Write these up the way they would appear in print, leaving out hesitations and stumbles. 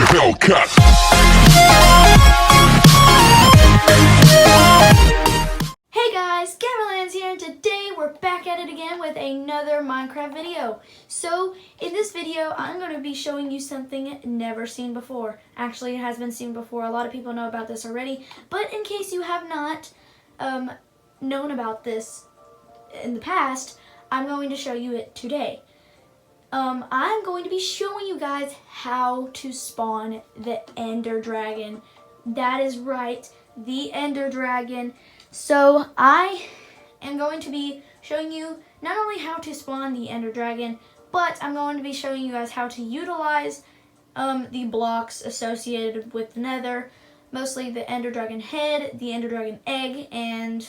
Hellcat. Hey guys, Gamerlands here, and today we're back at it again with another Minecraft video. So, in this video, I'm going to be showing you something never seen before. Actually, it has been seen before. A lot of people know about this already, but in case you have not known about this in the past, I'm going to show you it today. I'm going to be showing you guys how to spawn the Ender Dragon. That is right, the Ender Dragon. So I am going to be showing you not only how to spawn the Ender Dragon, but I'm going to be showing you guys how to utilize the blocks associated with the Nether, mostly the Ender Dragon head, the Ender Dragon egg, and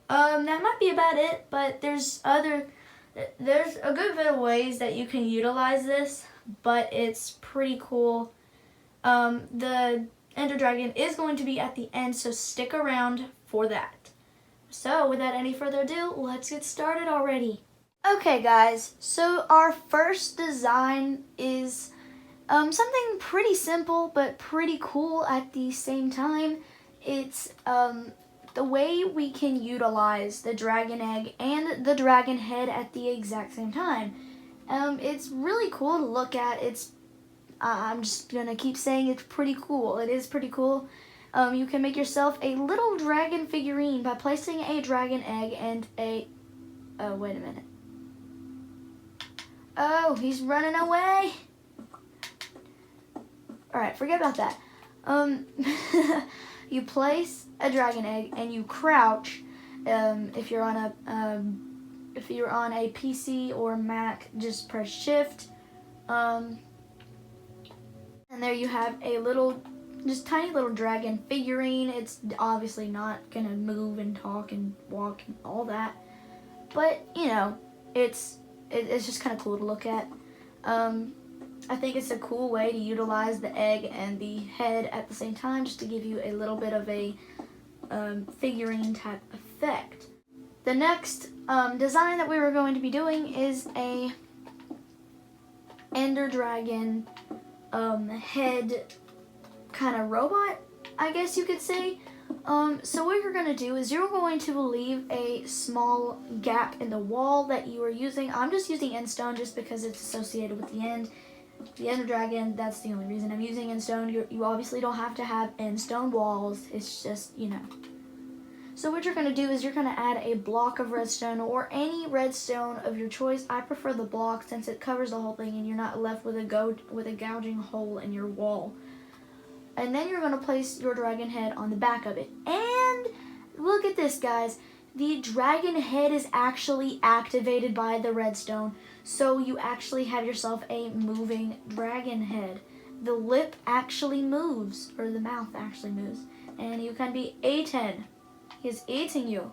that might be about it. But there's a good bit of ways that you can utilize this, but it's pretty cool. The Ender Dragon is going to be at the end, so stick around for that. So without any further ado, let's get started already. Okay guys, so our first design is something pretty simple but pretty cool at the same time. It's the way we can utilize the dragon egg and the dragon head at the exact same time. It's really cool to look at. I'm just gonna keep saying it's pretty cool. It is pretty cool. You can make yourself a little dragon figurine by placing a dragon egg and a... Oh, wait a minute. Oh, he's running away. Alright, forget about that. You place a dragon egg and you crouch. If you're on a PC or Mac, just press Shift. And there you have a little, just tiny little dragon figurine. It's obviously not gonna move and talk and walk and all that, but you know, it's just kind of cool to look at. I think it's a cool way to utilize the egg and the head at the same time, just to give you a little bit of a figurine type effect. The next design that we were going to be doing is a Ender Dragon head kind of robot, I guess you could say. So what you're going to do is you're going to leave a small gap in the wall that you are using. I'm just using endstone just because it's associated with the end. The Ender Dragon, that's the only reason I'm using endstone. You obviously don't have to have endstone walls. It's just, you know. So what you're going to do is you're going to add a block of redstone or any redstone of your choice. I prefer the block since it covers the whole thing and you're not left with a gouging hole in your wall. And then you're going to place your dragon head on the back of it. And look at this, guys. The dragon head is actually activated by the redstone. So you actually have yourself a moving dragon head. The lip actually moves, or the mouth actually moves. And you can be eaten. He's eating you.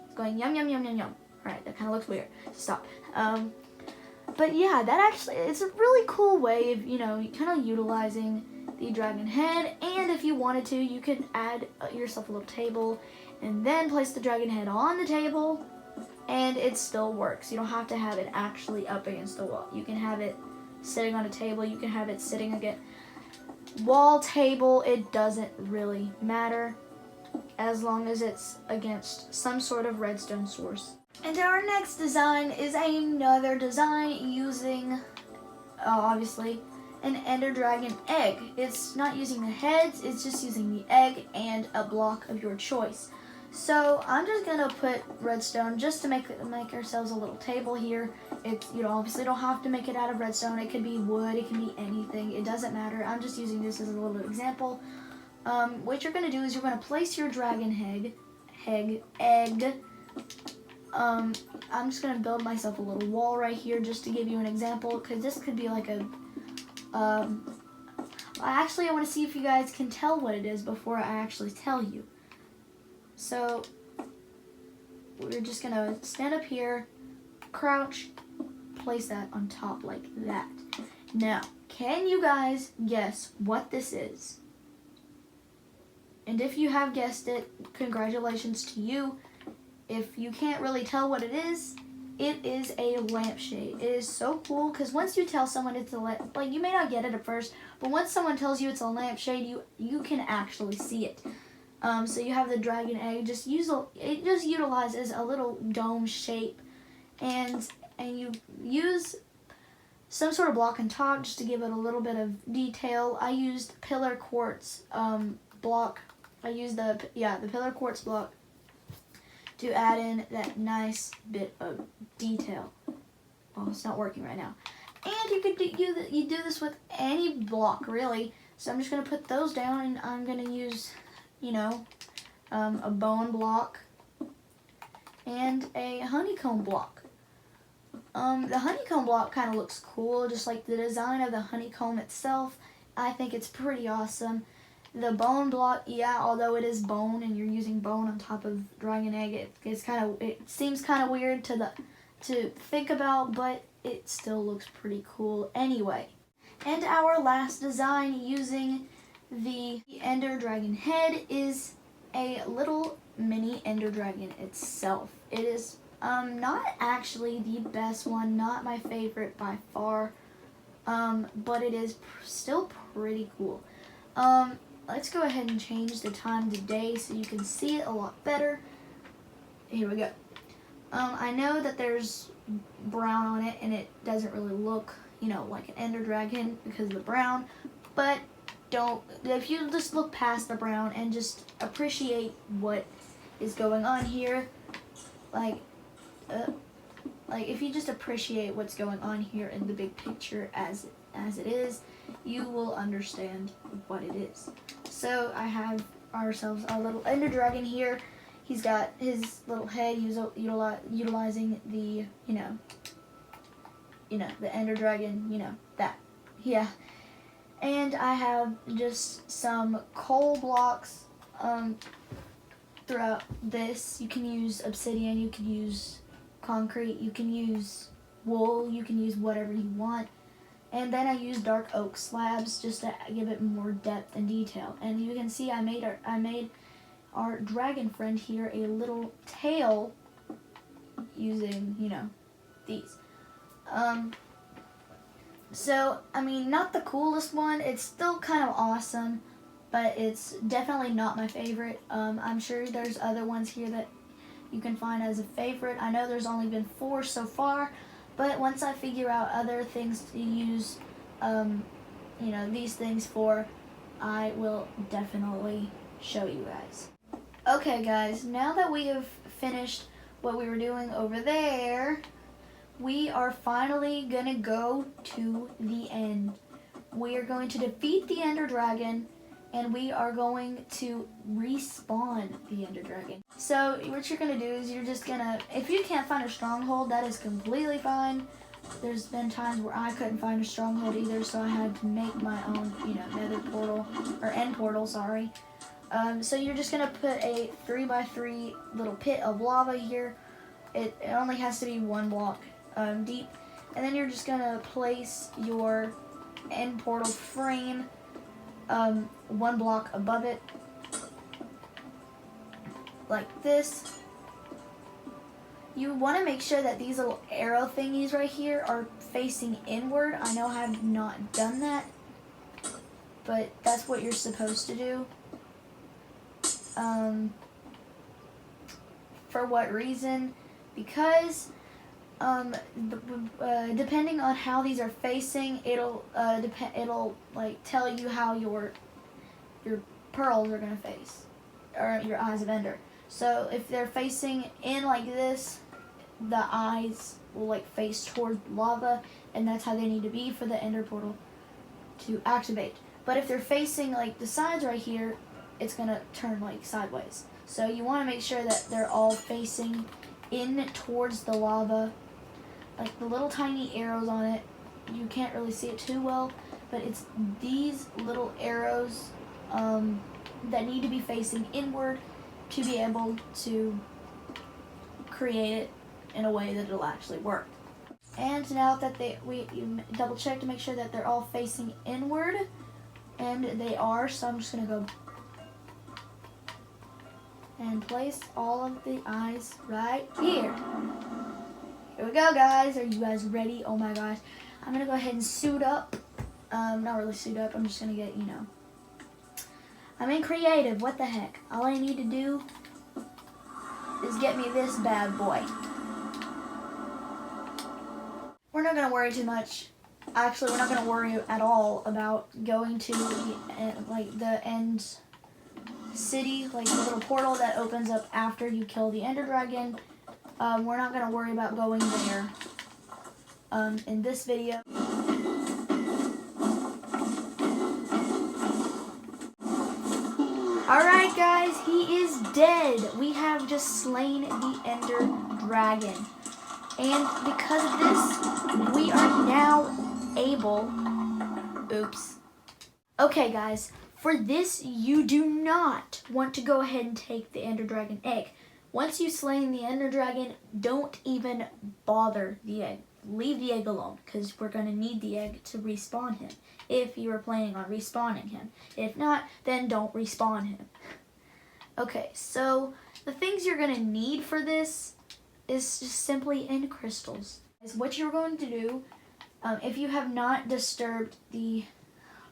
It's going yum yum yum yum yum. Alright, that kind of looks weird. Stop. But yeah, that actually, it's a really cool way of, you know, kind of utilizing the dragon head. And if you wanted to, you could add yourself a little table and then place the dragon head on the table, and it still works. You don't have to have it actually up against the wall. You can have it sitting on a table. You can have it sitting against wall, table. It doesn't really matter, as long as it's against some sort of redstone source. And our next design is another design using, obviously, an Ender Dragon egg. It's not using the heads, it's just using the egg and a block of your choice. So I'm just gonna put redstone just to make ourselves a little table here. You obviously don't have to make it out of redstone. It could be wood, it can be anything. It doesn't matter. I'm just using this as a little example. What you're gonna do is you're gonna place your dragon egg. I'm just gonna build myself a little wall right here just to give you an example, because this could be like a actually I want to see if you guys can tell what it is before I actually tell you. So we're just gonna stand up here, crouch, place that on top like that. Now, can you guys guess what this is? And if you have guessed it, congratulations to you. If you can't really tell what it is, it is a lampshade. It is so cool because once you tell someone it's a lamp, like you may not get it at first, but once someone tells you it's a lampshade, you can actually see it. So you have the dragon egg. It just utilizes a little dome shape, and you use some sort of block on top just to give it a little bit of detail. I used pillar quartz block. I used the pillar quartz block to add in that nice bit of detail. Oh, it's not working right now. And you could you do this with any block really. So I'm just gonna put those down, and I'm gonna use, a bone block and a honeycomb block. The honeycomb block kind of looks cool, just like the design of the honeycomb itself. I think it's pretty awesome. The bone block, yeah, although it is bone and you're using bone on top of dragon egg, it seems kind of weird to think about, but it still looks pretty cool anyway. And our last design using the Ender Dragon head is a little mini Ender Dragon itself. It is not actually the best one, not my favorite by far, but it is still pretty cool. Let's go ahead and change the time to day so you can see it a lot better. Here we go. I know that there's brown on it and it doesn't really look, like an Ender Dragon because of the brown, but if you just look past the brown and just appreciate what is going on here, like if you just appreciate what's going on here in the big picture as it is, you will understand what it is. So I have ourselves a little Ender Dragon here. He's got his little head utilizing the, the Ender Dragon, that. Yeah. And I have just some coal blocks throughout this. You can use obsidian, you can use concrete, you can use wool, you can use whatever you want. And then I use dark oak slabs just to give it more depth and detail. And you can see I made our dragon friend here a little tail using, these. So, not the coolest one. It's still kind of awesome, but it's definitely not my favorite. I'm sure there's other ones here that you can find as a favorite. I know there's only been 4 so far, but once I figure out other things to use, these things for, I will definitely show you guys. Okay guys, now that we have finished what we were doing over there, we are finally gonna go to the end. We are going to defeat the Ender Dragon, and we are going to respawn the Ender Dragon. So what you're gonna do is you're just gonna, if you can't find a stronghold, that is completely fine. There's been times where I couldn't find a stronghold either, so I had to make my own, nether portal, or end portal, sorry. So you're just gonna put a 3x3 little pit of lava here. It only has to be 1 block deep. And then you're just gonna place your end portal frame 1 block above it, like this. You want to make sure that these little arrow thingies right here are facing inward. I know I have not done that, but that's what you're supposed to do. For what reason? Because depending on how these are facing, it'll tell you how your pearls are gonna face, or your eyes of Ender. So if they're facing in like this, the eyes will face toward lava, and that's how they need to be for the Ender portal to activate. But if they're facing the sides right here, it's gonna turn sideways. So you want to make sure that they're all facing in towards the lava. The little tiny arrows on it, you can't really see it too well, but it's these little arrows that need to be facing inward to be able to create it in a way that it'll actually work. And now that you double check to make sure that they're all facing inward, and they are, so I'm just gonna go and place all of the eyes right here. Here we go, guys. Are you guys ready? Oh my gosh. I'm gonna go ahead and suit up. Not really suit up. I'm just gonna get, I'm in creative. What the heck? All I need to do is get me this bad boy. We're not gonna worry too much. Actually, we're not gonna worry at all about going to the end city, like the little portal that opens up after you kill the Ender Dragon. We're not gonna worry about going there in this video. Alright guys, he is dead. We have just slain the Ender Dragon. And because of this, we are now able... Oops. Okay guys, for this, you do not want to go ahead and take the Ender Dragon egg. Once you've slain the Ender Dragon, don't even bother the egg. Leave the egg alone, because we're going to need the egg to respawn him, if you are planning on respawning him. If not, then don't respawn him. Okay, so the things you're going to need for this is just simply end crystals. Is what you're going to do, if you have not disturbed the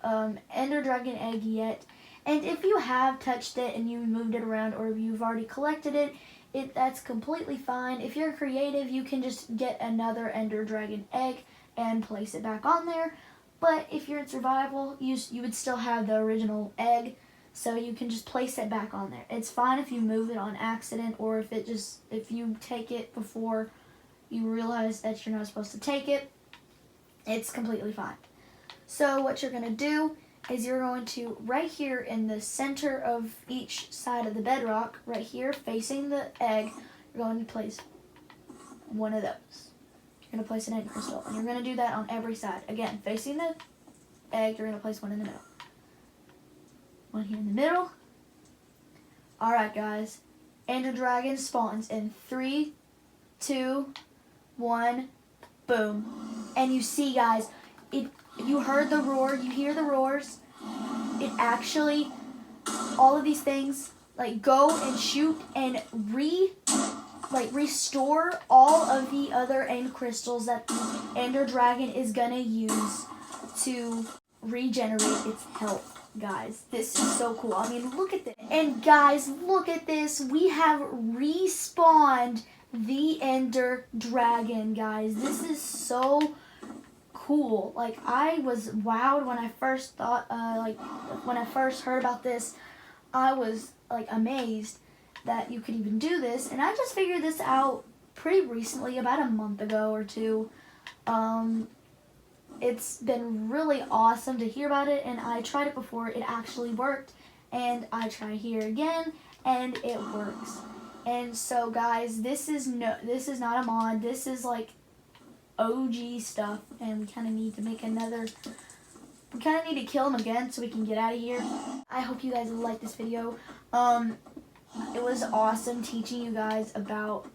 Ender Dragon egg yet, and if you have touched it and you moved it around, or if you've already collected it, that's completely fine. If you're creative, you can just get another Ender Dragon egg and place it back on there. But if you're in survival, you would still have the original egg, so you can just place it back on there. It's fine if you move it on accident, or if you take it before you realize that you're not supposed to take it. It's completely fine. So what you're gonna do is you're going to, right here in the center of each side of the bedrock, right here facing the egg, you're going to place one of those. You're going to place an end crystal, and you're going to do that on every side. Again, facing the egg, you're going to place one in the middle. One here in the middle. Alright guys, Ender Dragon spawns in 3, 2, 1, boom. And you see guys, you heard the roar, you hear the roars. It actually, all of these things, like go and shoot and restore all of the other end crystals that the Ender Dragon is gonna use to regenerate its health, guys. This is so cool. I mean, look at this. And guys, look at this. We have respawned the Ender Dragon, guys. This is so cool. Like, I was wowed when I first when I first heard about this. I was like amazed that you could even do this, and I just figured this out pretty recently, about a month ago or two. It's been really awesome to hear about it, and I tried it before. It actually worked, and I try here again, and it works. And so guys, this is not a mod. This is like OG stuff, and we kind of need to make another. We kind of need to kill him again so we can get out of here. I hope you guys like this video. It was awesome teaching you guys about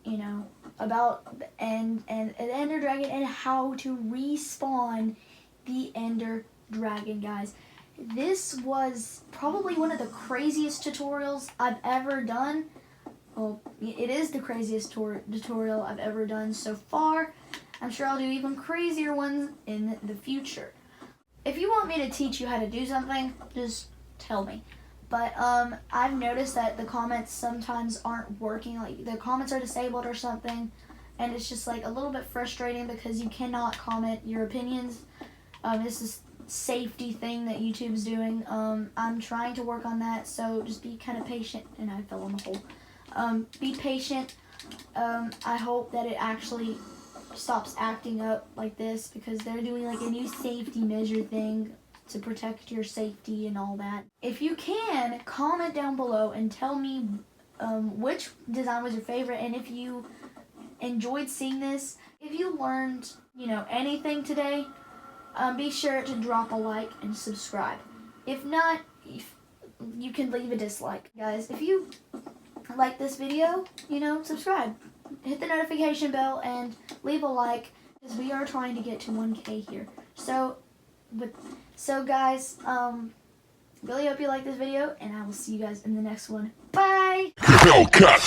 about the Ender Dragon and how to respawn the Ender Dragon, guys. This was probably one of the craziest tutorials I've ever done. Well, it is the craziest tutorial I've ever done so far. I'm sure I'll do even crazier ones in the future. If you want me to teach you how to do something, just tell me. But I've noticed that the comments sometimes aren't working. Like, the comments are disabled or something, and it's just like a little bit frustrating because you cannot comment your opinions. This is a safety thing that YouTube's doing. I'm trying to work on that, so just be kind of patient. And I fell in the hole. Be patient. I hope that it actually stops acting up like this, because they're doing like a new safety measure thing to protect your safety and all that. If you can, comment down below and tell me which design was your favorite, and if you enjoyed seeing this. If you learned, anything today, be sure to drop a like and subscribe. If not, you can leave a dislike. Guys, if you like this video, subscribe. Hit the notification bell and leave a like, because we are trying to get to 1K here. So guys, really hope you like this video, and I will see you guys in the next one. Bye! Hellcat!